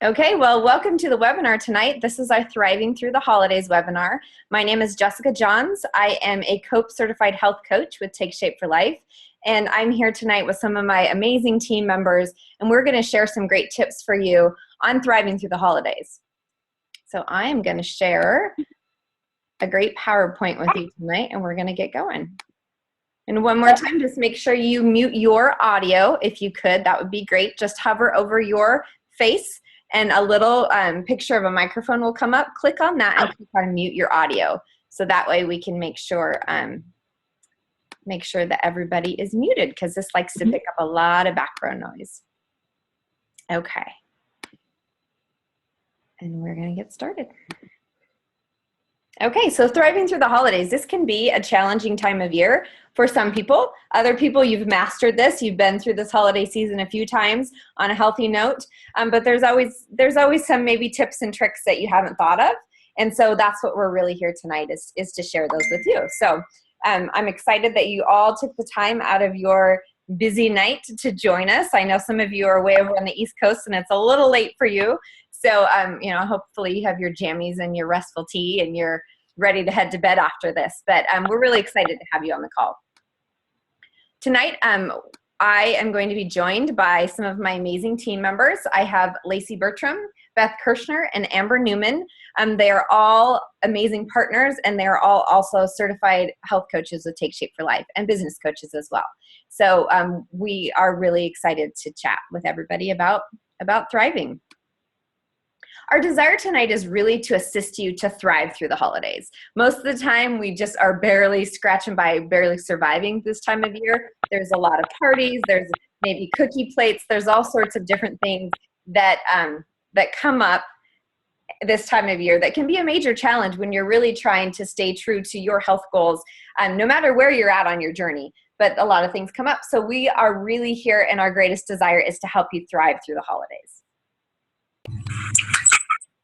Okay, well, welcome to the webinar tonight. This is our Thriving Through the Holidays webinar. My name is Jessica Johns. I am a COPE certified health coach with Take Shape for Life, and I'm here tonight with some of my amazing team members, and we're going to share some great tips for you on thriving through the holidays. So I am going to share a great PowerPoint with you tonight, and we're going to get going. And one more time, just make sure you mute your audio if you could. That would be great. Just hover over your face and a little picture of a microphone will come up. Click on that and click on mute your audio. So that way we can make sure that everybody is muted, because this likes to pick up a lot of background noise. Okay. And we're going to get started. Okay, so thriving through the holidays. This can be a challenging time of year for some people. Other people, you've mastered this. You've been through this holiday season a few times on a healthy note. But there's always some maybe tips and tricks that you haven't thought of. And so that's what we're really here tonight is to share those with you. So I'm excited that you all took the time out of your busy night to join us. I know some of you are way over on the East Coast and it's a little late for you. So, hopefully you have your jammies and your restful tea and you're ready to head to bed after this. But we're really excited to have you on the call. Tonight, I am going to be joined by some of my amazing team members. I have Lacey Bertram, Beth Kirshner, and Amber Newman. They are all amazing partners, and they are all also certified health coaches with Take Shape for Life and business coaches as well. So we are really excited to chat with everybody about thriving. Our desire tonight is really to assist you to thrive through the holidays. Most of the time, we just are barely scratching by, barely surviving this time of year. There's a lot of parties, there's maybe cookie plates, there's all sorts of different things that come up this time of year that can be a major challenge when you're really trying to stay true to your health goals, no matter where you're at on your journey. But a lot of things come up. So we are really here, and our greatest desire is to help you thrive through the holidays.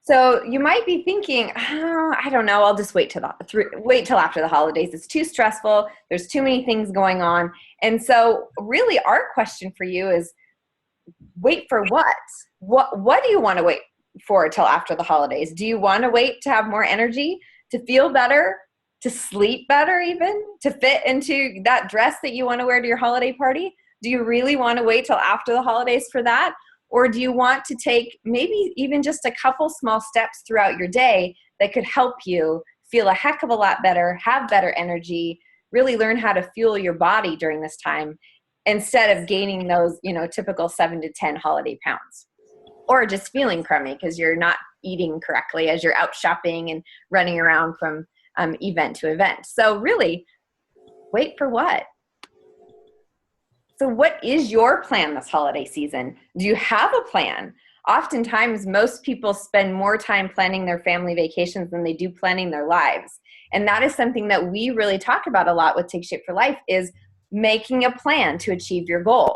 So you might be thinking, oh, I don't know, I'll just wait till after the holidays. It's too stressful. There's too many things going on. And so really our question for you is, wait for what? What do you want to wait for till after the holidays? Do you want to wait to have more energy, to feel better, to sleep better even, to fit into that dress that you want to wear to your holiday party? Do you really want to wait till after the holidays for that? Or do you want to take maybe even just a couple small steps throughout your day that could help you feel a heck of a lot better, have better energy, really learn how to fuel your body during this time instead of gaining those, typical 7 to 10 holiday pounds? Or just feeling crummy because you're not eating correctly as you're out shopping and running around from event to event. So really, wait for what? So what is your plan this holiday season? Do you have a plan? Oftentimes, most people spend more time planning their family vacations than they do planning their lives. And that is something that we really talk about a lot with Take Shape for Life, is making a plan to achieve your goal.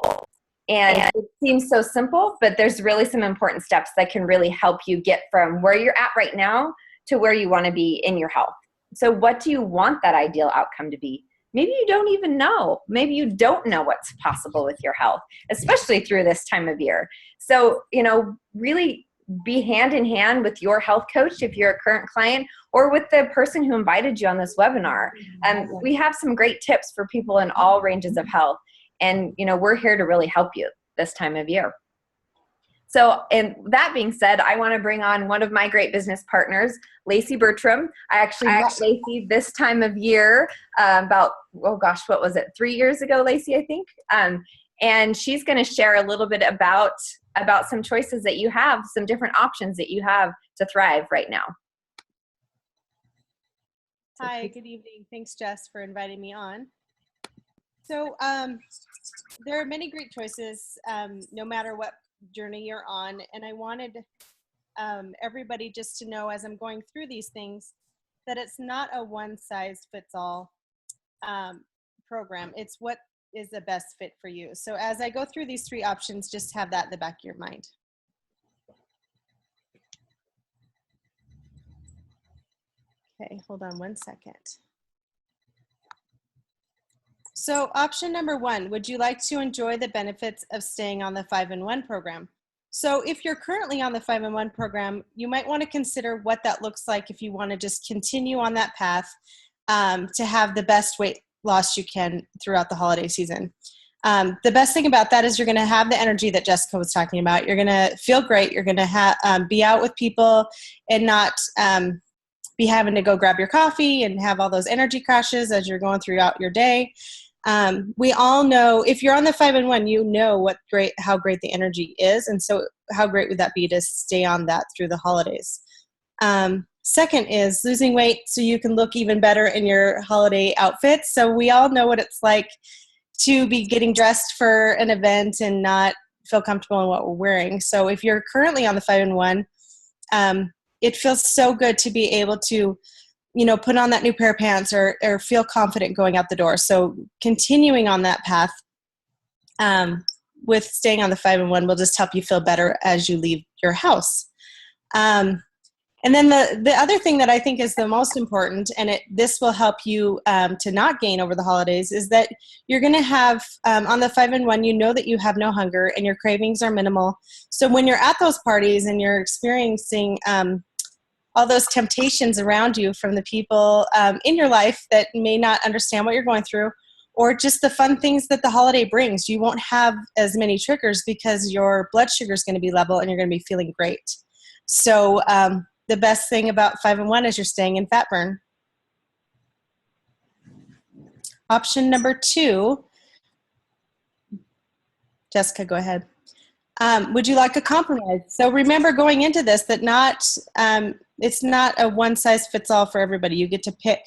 And it seems so simple, but there's really some important steps that can really help you get from where you're at right now to where you want to be in your health. So what do you want that ideal outcome to be? Maybe you don't even know. Maybe you don't know what's possible with your health, especially through this time of year. So, really be hand in hand with your health coach if you're a current client, or with the person who invited you on this webinar. We have some great tips for people in all ranges of health. And, we're here to really help you this time of year. So, and that being said, I want to bring on one of my great business partners, Lacey Bertram. I actually met Lacey this time of year about, 3 years ago, Lacey, I think. And she's going to share a little bit about some choices that you have, some different options that you have to thrive right now. Hi, good evening. Thanks, Jess, for inviting me on. So there are many great choices, no matter what journey you're on. And I wanted everybody just to know, as I'm going through these things, that it's not a one-size-fits-all program. It's what is the best fit for you. So as I go through these 3 options, just have that in the back of your mind. Okay, hold on one second. So option number 1, would you like to enjoy the benefits of staying on the 5-in-1 program? So if you're currently on the 5-in-1 program, you might want to consider what that looks like if you want to just continue on that path to have the best weight loss you can throughout the holiday season. The best thing about that is you're going to have the energy that Jessica was talking about. You're going to feel great. You're going to be out with people and not be having to go grab your coffee and have all those energy crashes as you're going throughout your day. We all know, if you're on the 5-in-1, you know how great the energy is. And so how great would that be to stay on that through the holidays? Second is losing weight so you can look even better in your holiday outfits. So we all know what it's like to be getting dressed for an event and not feel comfortable in what we're wearing. So if you're currently on the 5-in-1, it feels so good to be able to, put on that new pair of pants or feel confident going out the door. So continuing on that path with staying on the 5-in-1 will just help you feel better as you leave your house. And then the other thing that I think is the most important, and this will help you to not gain over the holidays, is that you're going to have, on the 5-in-1, you know that you have no hunger and your cravings are minimal. So when you're at those parties and you're experiencing all those temptations around you from the people in your life that may not understand what you're going through, or just the fun things that the holiday brings, you won't have as many triggers because your blood sugar is going to be level and you're going to be feeling great. So the best thing about 5-in-1 is you're staying in fat burn. Option number 2, Jessica, go ahead. Would you like a compromise? So remember going into this that it's not a one size fits all for everybody. You get to pick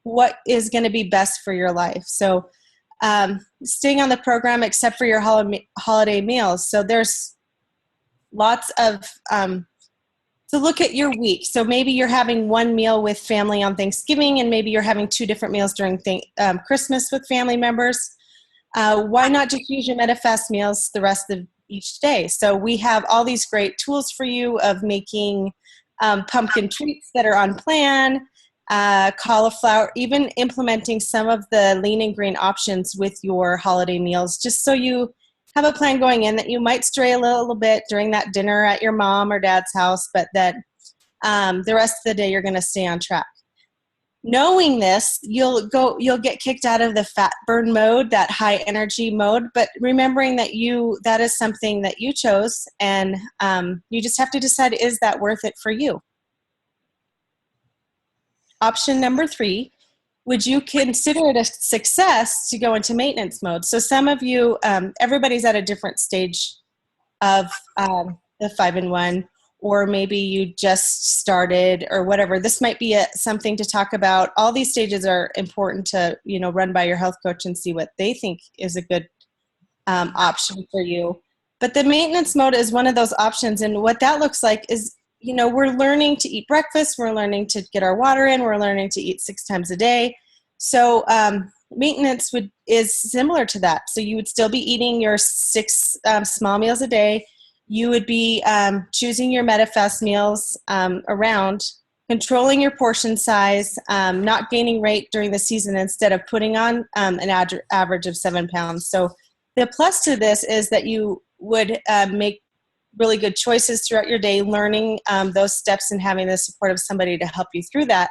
what is going to be best for your life. So staying on the program except for your holiday meals. So there's lots of so look at your week. So maybe you're having one meal with family on Thanksgiving, and maybe you're having 2 different meals during Christmas with family members. Why not just use your MetaFast meals the rest of each day? So we have all these great tools for you of making pumpkin treats that are on plan, cauliflower, even implementing some of the lean and green options with your holiday meals, just so you have a plan going in that you might stray a little bit during that dinner at your mom or dad's house, but that the rest of the day you're going to stay on track. Knowing this, you'll get kicked out of the fat burn mode, that high energy mode, but remembering that that is something that you chose, and you just have to decide, is that worth it for you? Option number 3, would you consider it a success to go into maintenance mode? So some of you, everybody's at a different stage of the 5-in-1, or maybe you just started or whatever. This might be something to talk about. All these stages are important to, run by your health coach and see what they think is a good option for you. But the maintenance mode is one of those options. And what that looks like is, we're learning to eat breakfast. We're learning to get our water in. We're learning to eat 6 times a day. So maintenance is similar to that. So you would still be eating your 6 small meals a day. You would be choosing your MetaFast meals around, controlling your portion size, not gaining weight during the season instead of putting on an average of 7 pounds. So the plus to this is that you would make really good choices throughout your day, learning those steps and having the support of somebody to help you through that,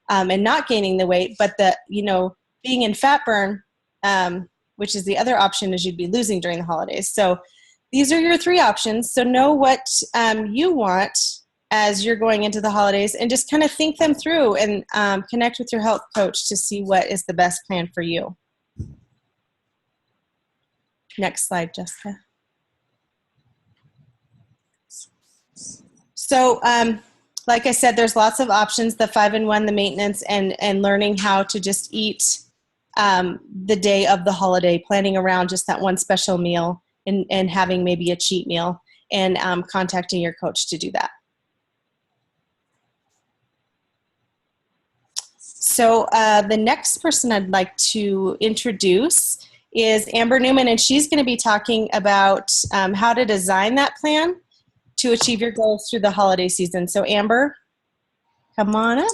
and not gaining the weight. But being in fat burn, which is the other option, is you'd be losing during the holidays. So these are your 3 options. So know what you want as you're going into the holidays, and just kind of think them through and connect with your health coach to see what is the best plan for you. Next slide, Jessica. So like I said, there's lots of options, the 5-in-1, the maintenance, and learning how to just eat the day of the holiday, planning around just that one special meal, and having maybe a cheat meal, and contacting your coach to do that. So the next person I'd like to introduce is Amber Newman, and she's going to be talking about how to design that plan to achieve your goals through the holiday season. So Amber, come on up.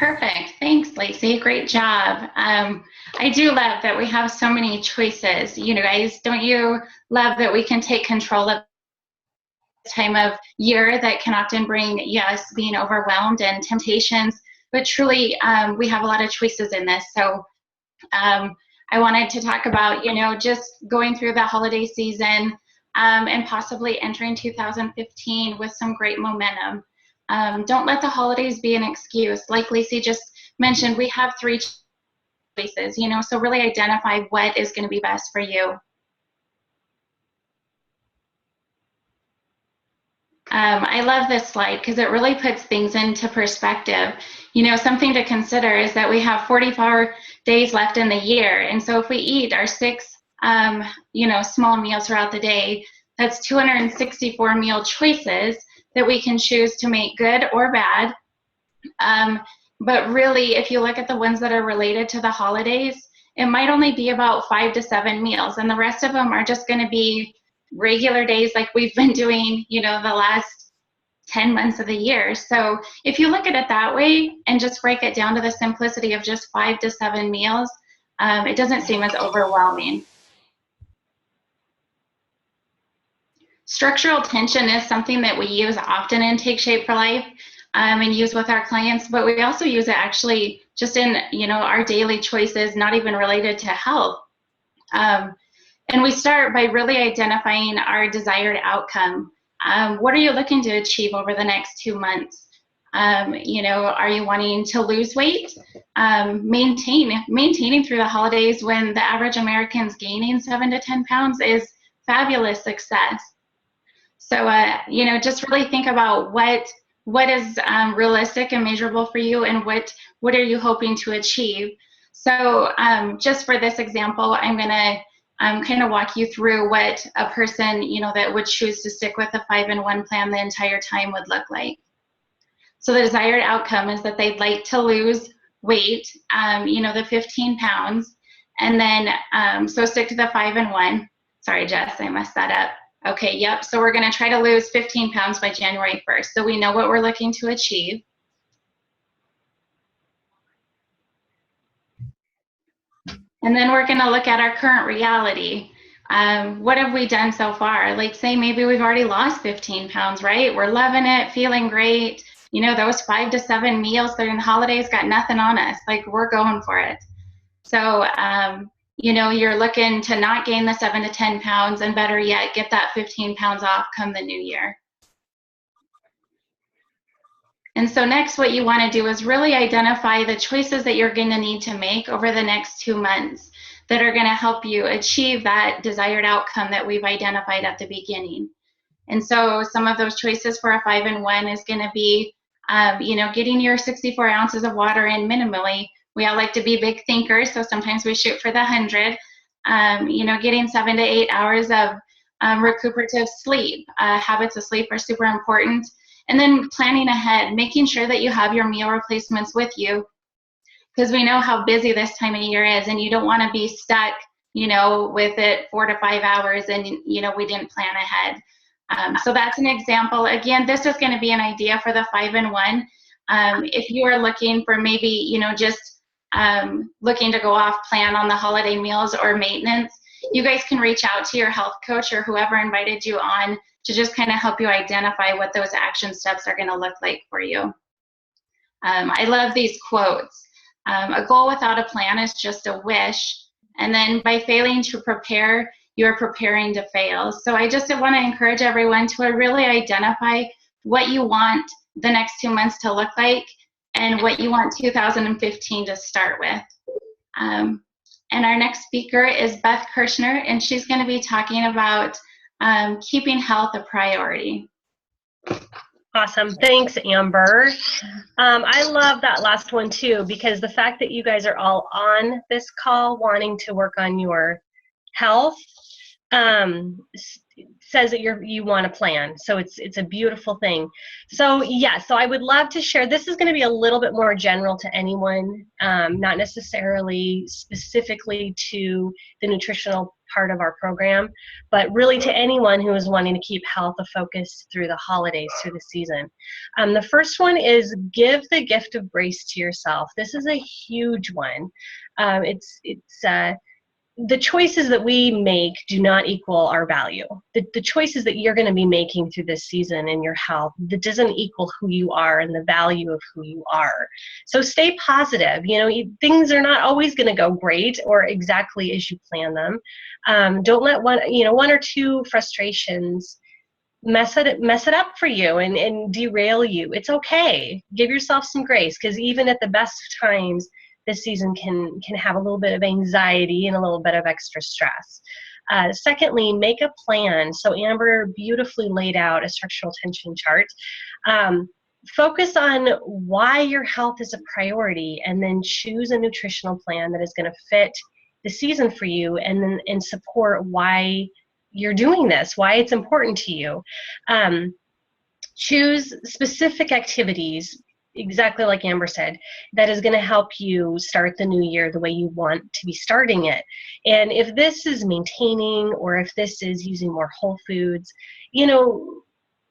Perfect. Thanks, Lacey. Great job. I do love that we have so many choices. You know, guys, don't you love that we can take control of this time of year that can often bring, yes, being overwhelmed and temptations, but truly we have a lot of choices in this. So I wanted to talk about, you know, just going through the holiday season and possibly entering 2015 with some great momentum. Don't let the holidays be an excuse. Like Lacey just mentioned, we have 3 choices, you know, so really identify what is going to be best for you. I love this slide because it really puts things into perspective. You know, something to consider is that we have 44 days left in the year. And so if we eat our 6, you know, small meals throughout the day, that's 264 meal choices that we can choose to make good or bad. But really, if you look at the ones that are related to the holidays, it might only be about 5 to 7 meals. And the rest of them are just going to be regular days like we've been doing, you know, the last 10 months of the year. So if you look at it that way and just break it down to the simplicity of just 5 to 7 meals, it doesn't seem as overwhelming. Structural tension is something that we use often in Take Shape for Life and use with our clients, but we also use it actually just in, you know, our daily choices, not even related to health. And we start by really identifying our desired outcome. What are you looking to achieve over the next 2 months? You know, are you wanting to lose weight? Maintaining through the holidays when the average American's gaining 7 to 10 pounds is fabulous success. So, you know, just really think about what is realistic and measurable for you, and what are you hoping to achieve. So just for this example, I'm going to kind of walk you through what a person, you know, that would choose to stick with a 5-in-1 plan the entire time would look like. So the desired outcome is that they'd like to lose weight, you know, the 15 pounds, and then so stick to the 5-in-1. Sorry, Jess, I messed that up. Okay, yep, so we're gonna try to lose 15 pounds by January 1st. So we know what we're looking to achieve. And then we're gonna look at our current reality. What have we done so far? Like say maybe we've already lost 15 pounds, right? We're loving it, feeling great. You know, those 5 to 7 meals during the holidays got nothing on us. Like we're going for it. So, you know, you're looking to not gain the 7 to 10 pounds, and better yet, get that 15 pounds off come the new year. And so next, what you want to do is really identify the choices that you're going to need to make over the next 2 months that are going to help you achieve that desired outcome that we've identified at the beginning. And so some of those choices for a 5-in-1 is going to be, you know, getting your 64 ounces of water in minimally. We all like to be big thinkers, so sometimes we shoot for the 100. You know, getting 7 to 8 hours of recuperative sleep. Habits of sleep are super important. And then planning ahead, making sure that you have your meal replacements with you, because we know how busy this time of year is, and you don't want to be stuck, you know, with it 4 to 5 hours and, you know, we didn't plan ahead. So that's an example. Again, this is going to be an idea for the 5-in-1. If you are looking for maybe, you know, just looking to go off plan on the holiday meals or maintenance, you guys can reach out to your health coach or whoever invited you on to just kind of help you identify what those action steps are going to look like for you. I love these quotes. A goal without a plan is just a wish. And then by failing to prepare, you're preparing to fail. So I just want to encourage everyone to really identify what you want the next 2 months to look like and what you want 2015 to start with. And our next speaker is Beth Kirshner, and she's going to be talking about keeping health a priority. Awesome. Thanks, Amber. I love that last one too, because the fact that you guys are all on this call wanting to work on your health, says that you want to plan. So it's a beautiful thing. So yeah, so I would love to share. This is going to be a little bit more general to anyone, not necessarily specifically to the nutritional part of our program, but really to anyone who is wanting to keep health a focus through the holidays, through the season. The first one is give the gift of grace to yourself. This is a huge one. The choices that we make do not equal our value. The choices that you're going to be making through this season in your health, that doesn't equal who you are and the value of who you are. So stay positive. Things are not always going to go great or exactly as you plan them. Don't let one or two frustrations mess it up for you and derail you. It's okay. Give yourself some grace, because even at the best of times, this season can have a little bit of anxiety and a little bit of extra stress. Secondly, make a plan. So Amber beautifully laid out a structural tension chart. Focus on why your health is a priority, and then choose a nutritional plan that is going to fit the season for you, and support why you're doing this, why it's important to you. Choose specific activities, exactly like Amber said, that is going to help you start the new year the way you want to be starting it. And if this is maintaining, or if this is using more whole foods,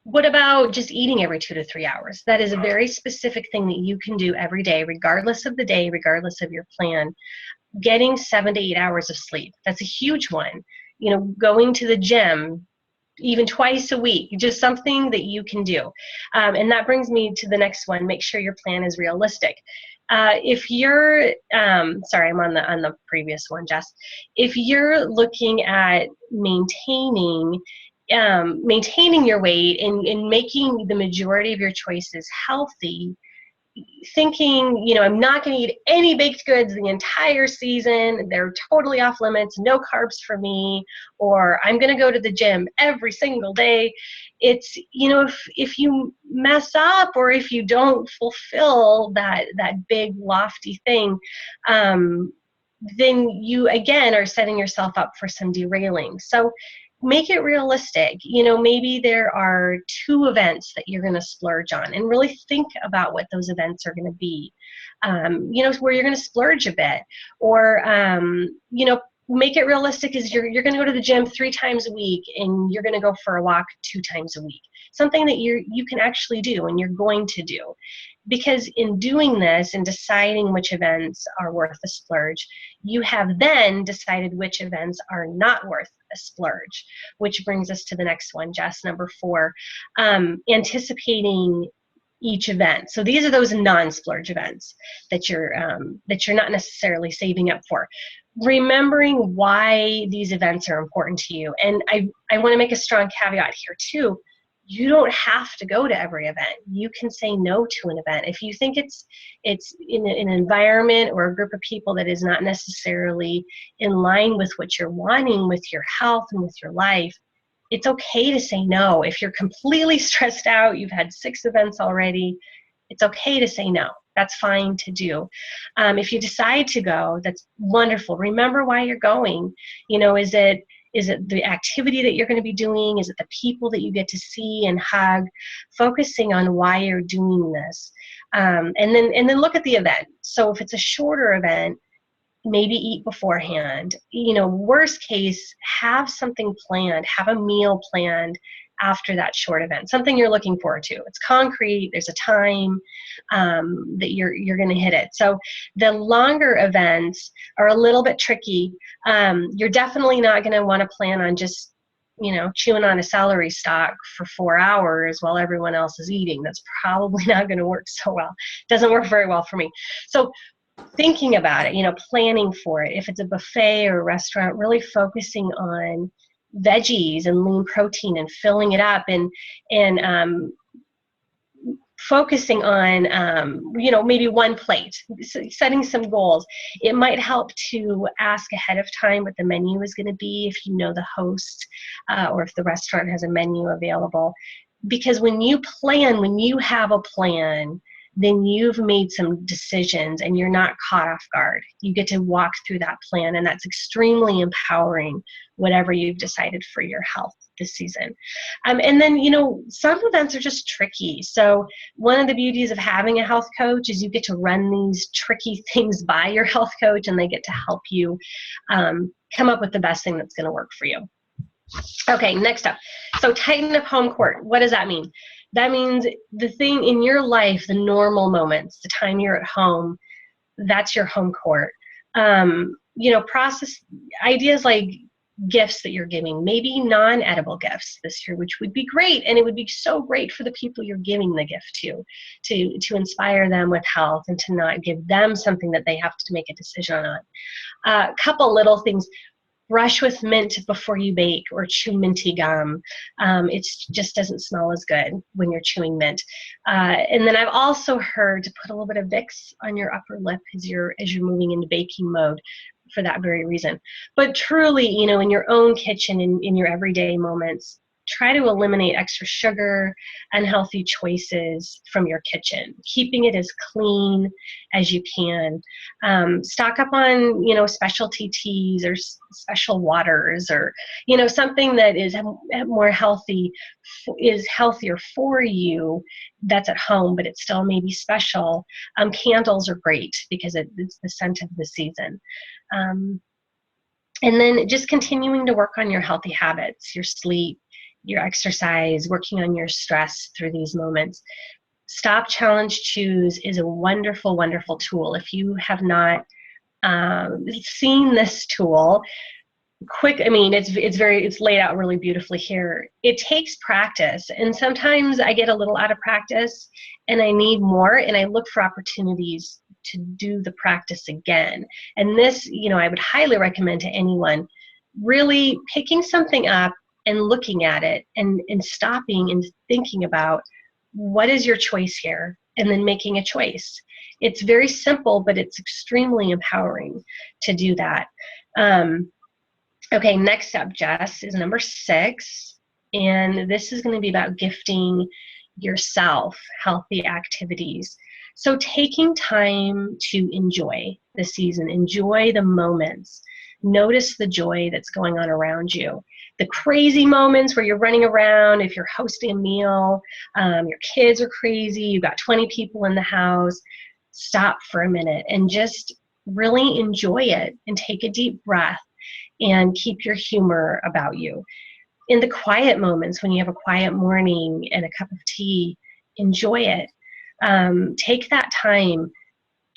what about just eating every 2 to 3 hours? That is a very specific thing that you can do every day, regardless of the day, regardless of your plan. Getting 7 to 8 hours of sleep, that's a huge one. Going to the gym, even twice a week, just something that you can do. And that brings me to the next one. Make sure your plan is realistic. If you're, sorry, I'm on the previous one, Jess. If you're looking at maintaining your weight and making the majority of your choices healthy, thinking, I'm not going to eat any baked goods the entire season, they're totally off limits, no carbs for me, or I'm going to go to the gym every single day. It's, if you mess up, or if you don't fulfill that big lofty thing, then you again are setting yourself up for some derailing. So make it realistic. Maybe there are 2 events that you're going to splurge on, and really think about what those events are going to be. Where you're going to splurge a bit, or make it realistic is you're going to go to the gym 3 times a week, and you're going to go for a walk 2 times a week. Something that you can actually do and you're going to do. Because in doing this and deciding which events are worth a splurge, you have then decided which events are not worth a splurge, which brings us to the next one, Jess, number 4, anticipating each event. So these are those non-splurge events that you're not necessarily saving up for. Remembering why these events are important to you. And I want to make a strong caveat here too. You don't have to go to every event. You can say no to an event. If you think it's in an environment or a group of people that is not necessarily in line with what you're wanting with your health and with your life, it's okay to say no. If you're completely stressed out, you've had 6 events already, it's okay to say no. That's fine to do. If you decide to go, that's wonderful. Remember why you're going. Is it the activity that you're going to be doing? Is it the people that you get to see and hug? Focusing on why you're doing this. And then look at the event. So if it's a shorter event, maybe eat beforehand. Worst case, have something planned, have a meal planned after that short event, something you're looking forward to. It's concrete, there's a time that you're going to hit it. So the longer events are a little bit tricky. You're definitely not going to want to plan on just chewing on a celery stalk for 4 hours while everyone else is eating. That's probably not going to work so well. It doesn't work very well for me. So thinking about it, planning for it. If it's a buffet or a restaurant, really focusing on veggies and lean protein and filling it up, and focusing on maybe one plate, setting some goals. It might help to ask ahead of time what the menu is going to be if you know the host, or if the restaurant has a menu available. Because when you have a plan, then you've made some decisions and you're not caught off guard. You get to walk through that plan, and that's extremely empowering, whatever you've decided for your health this season. And then, some events are just tricky. So one of the beauties of having a health coach is you get to run these tricky things by your health coach, and they get to help you come up with the best thing that's going to work for you. Okay, next up. So tighten up home court. What does that mean? That means the thing in your life, the normal moments, the time you're at home, that's your home court. Process ideas like gifts that you're giving, maybe non-edible gifts this year, which would be great. And it would be so great for the people you're giving the gift to inspire them with health and to not give them something that they have to make a decision on. A couple little things. Brush with mint before you bake, or chew minty gum. It just doesn't smell as good when you're chewing mint. And then I've also heard to put a little bit of Vicks on your upper lip as you're moving into baking mode, for that very reason. But truly, in your own kitchen, in your everyday moments, try to eliminate extra sugar, unhealthy choices from your kitchen, keeping it as clean as you can. Stock up on, specialty teas or special waters, or, something that is more healthy, is healthier for you, that's at home, but it's still maybe special. Candles are great because it's the scent of the season. And then just continuing to work on your healthy habits, your sleep, your exercise, working on your stress through these moments. Stop, Challenge, Choose is a wonderful, wonderful tool. If you have not seen this tool, it's laid out really beautifully here. It takes practice, and sometimes I get a little out of practice and I need more, and I look for opportunities to do the practice again. And this, I would highly recommend to anyone really picking something up and looking at it and stopping and thinking about what is your choice here, and then making a choice. It's very simple, but it's extremely empowering to do that. Okay, next up, Jess, is number 6. And this is going to be about gifting yourself healthy activities. So taking time to enjoy the season, enjoy the moments, notice the joy that's going on around you. The crazy moments where you're running around, if you're hosting a meal, your kids are crazy, you've got 20 people in the house, stop for a minute and just really enjoy it, and take a deep breath and keep your humor about you. In the quiet moments, when you have a quiet morning and a cup of tea, enjoy it. Take that time.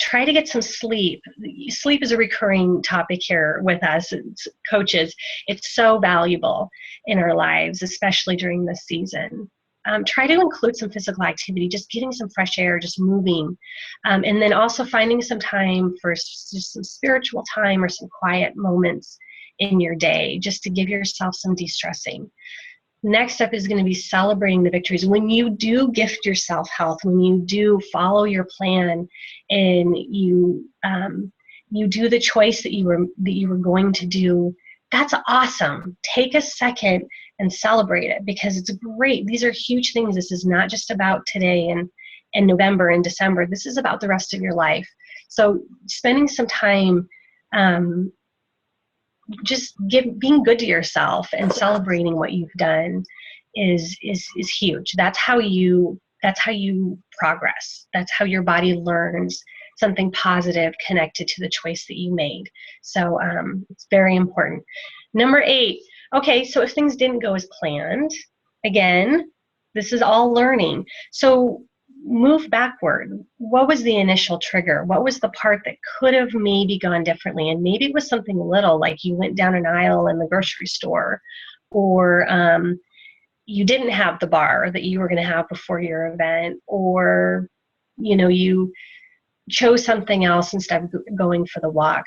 Try to get some sleep. Sleep is a recurring topic here with us coaches. It's so valuable in our lives, especially during this season. Try to include some physical activity, just getting some fresh air, just moving. And then also finding some time for just some spiritual time or some quiet moments in your day, just to give yourself some de-stressing. Next up is going to be celebrating the victories. When you do gift yourself health, when you do follow your plan, and you do the choice that you were going to do, that's awesome. Take a second and celebrate it, because it's great. These are huge things. This is not just about today and November and December. This is about the rest of your life. So spending some time just being good to yourself and celebrating what you've done is huge. That's how you progress. That's how your body learns something positive connected to the choice that you made. So it's very important. Number 8. Okay, so if things didn't go as planned, again, this is all learning. So move backward. What was the initial trigger? What was the part that could have maybe gone differently? And maybe it was something little, like you went down an aisle in the grocery store, or you didn't have the bar that you were going to have before your event, or you chose something else instead of going for the walk.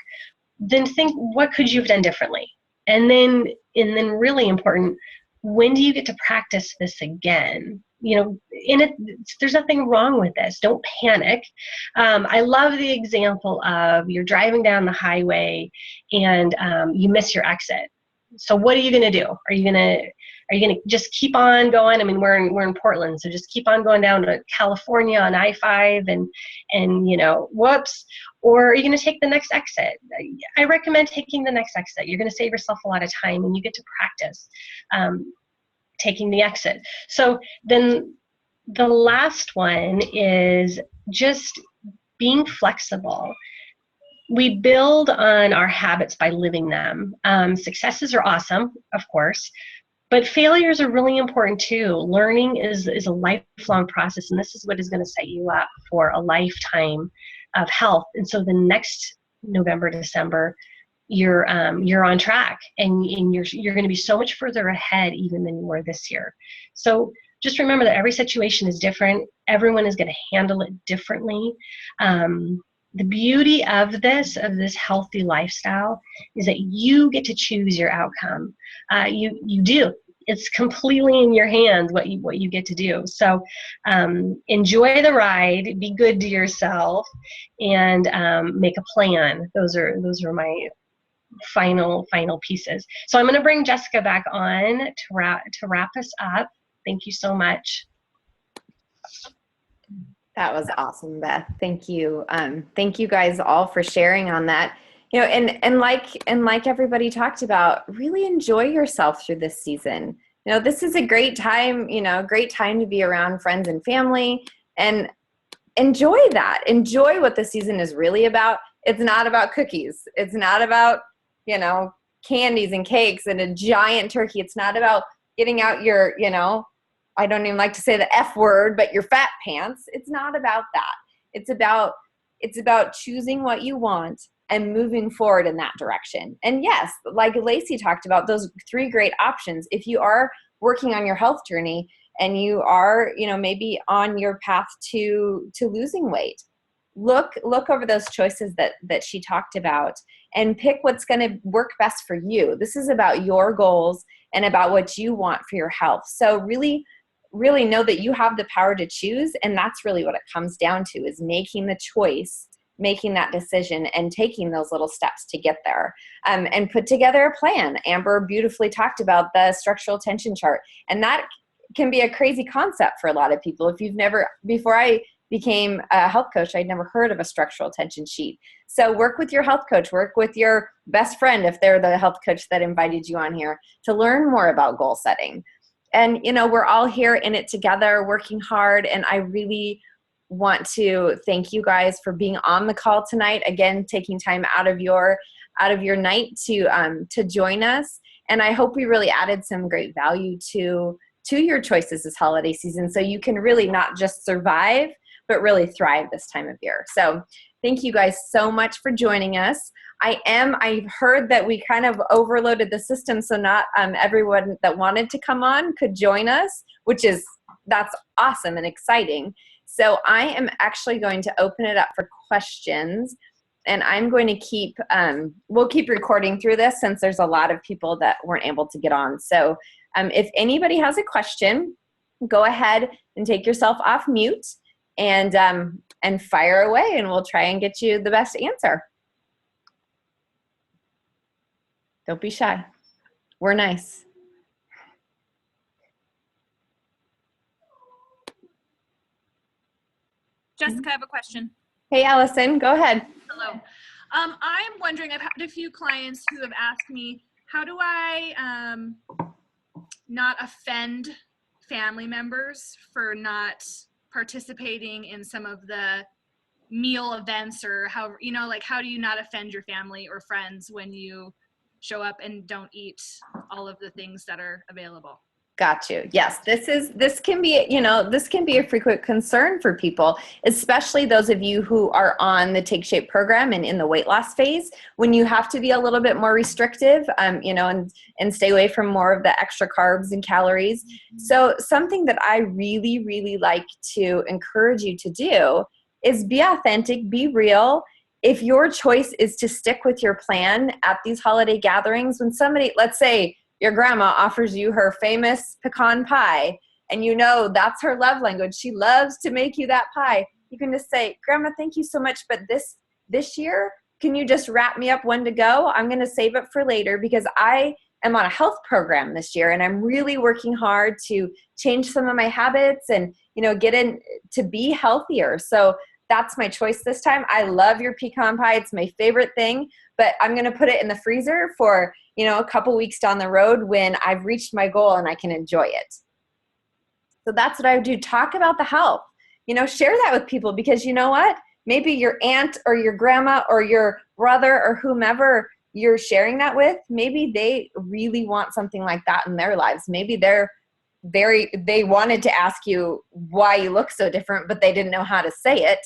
Then think, what could you have done differently? And then really important, when do you get to practice this again? There's nothing wrong with this. Don't panic. I love the example of you're driving down the highway and you miss your exit. So what are you going to do? Are you going to just keep on going? I mean, we're in Portland, so just keep on going down to California on I-5 and whoops. Or are you going to take the next exit? I recommend taking the next exit. You're going to save yourself a lot of time, and you get to practice. taking the exit. So then the last one is just being flexible. We build on our habits by living them. Successes are awesome, of course, but failures are really important too. Learning is a lifelong process, and this is what is going to set you up for a lifetime of health. And so the next November, December, you're on track, and you're going to be so much further ahead even than you were this year. So just remember that every situation is different. Everyone is going to handle it differently. The beauty of this healthy lifestyle is that you get to choose your outcome. You do. It's completely in your hands what you get to do. So enjoy the ride, be good to yourself, and make a plan. Those are my final pieces. So I'm going to bring Jessica back on to wrap us up. Thank you so much. That was awesome, Beth. Thank you. Thank you guys all for sharing on that. You know, and like everybody talked about, really enjoy yourself through this season. You know, this is a great time, great time to be around friends and family, and enjoy that. Enjoy what the season is really about. It's not about cookies. It's not about, candies and cakes and a giant turkey. It's not about getting out your, I don't even like to say the F word, but your fat pants. It's not about that. It's about choosing what you want and moving forward in that direction. And yes, like Lacey talked about, those 3 great options. If you are working on your health journey and you are, maybe on your path to losing weight, look over those choices that she talked about and pick what's going to work best for you. This is about your goals and about what you want for your health. So really know that you have the power to choose, and that's really what it comes down to, is making the choice, making that decision, and taking those little steps to get there, and put together a plan. Amber beautifully talked about the structural tension chart, and that can be a crazy concept for a lot of people. Before I became a health coach, I'd never heard of a structural tension sheet. So work with your health coach, work with your best friend if they're the health coach that invited you on here, to learn more about goal setting. And, we're all here in it together, working hard. And I really want to thank you guys for being on the call tonight. Again, taking time out of your night to join us. And I hope we really added some great value to your choices this holiday season, so you can really not just survive, but really thrive this time of year. So thank you guys so much for joining us. I've heard that we kind of overloaded the system, so not everyone that wanted to come on could join us, that's awesome and exciting. So I am actually going to open it up for questions, and I'm going to we'll keep recording through this since there's a lot of people that weren't able to get on. So if anybody has a question, go ahead and take yourself off mute and fire away, and we'll try and get you the best answer. Don't be shy. We're nice. Jessica, I have a question. Hey, Allison, go ahead. Hello. I'm wondering, I've had a few clients who have asked me, how do I not offend family members for not participating in some of the meal events, or how do you not offend your family or friends when you show up and don't eat all of the things that are available? Got you. Yes, this can be a frequent concern for people, especially those of you who are on the Take Shape program and in the weight loss phase, when you have to be a little bit more restrictive, and stay away from more of the extra carbs and calories. So something that I really, really like to encourage you to do is be authentic, be real. If your choice is to stick with your plan at these holiday gatherings, when somebody, let's say, your grandma offers you her famous pecan pie, and that's her love language. She loves to make you that pie. You can just say, Grandma, thank you so much, but this year, can you just wrap me up one to go? I'm going to save it for later because I am on a health program this year, and I'm really working hard to change some of my habits and, get in to be healthier. So that's my choice this time. I love your pecan pie. It's my favorite thing, but I'm going to put it in the freezer for a couple weeks down the road when I've reached my goal and I can enjoy it. So that's what I would do. Talk about the health. Share that with people, because you know what? Maybe your aunt or your grandma or your brother or whomever you're sharing that with, maybe they really want something like that in their lives. Maybe they wanted to ask you why you look so different, but they didn't know how to say it.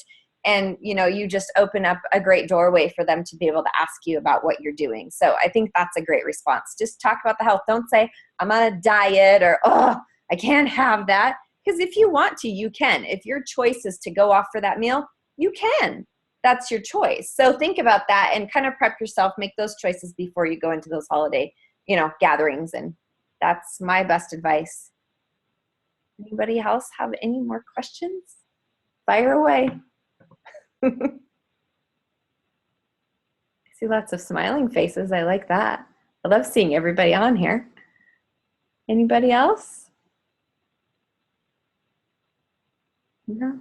And, you just open up a great doorway for them to be able to ask you about what you're doing. So I think that's a great response. Just talk about the health. Don't say, I'm on a diet, or, oh, I can't have that. Because if you want to, you can. If your choice is to go off for that meal, you can. That's your choice. So think about that and kind of prep yourself, make those choices before you go into those holiday, gatherings. And that's my best advice. Anybody else have any more questions? Fire away. I see lots of smiling faces. I like that. I love seeing everybody on here. Anybody else? No.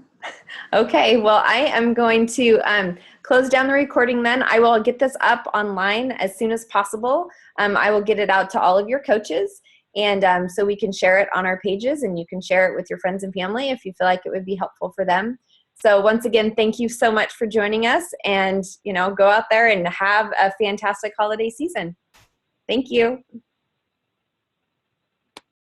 Okay, well, I am going to close down the recording then. I will get this up online as soon as possible. I will get it out to all of your coaches, and so we can share it on our pages, and you can share it with your friends and family if you feel like it would be helpful for them. So once again, thank you so much for joining us, and go out there and have a fantastic holiday season. Thank you.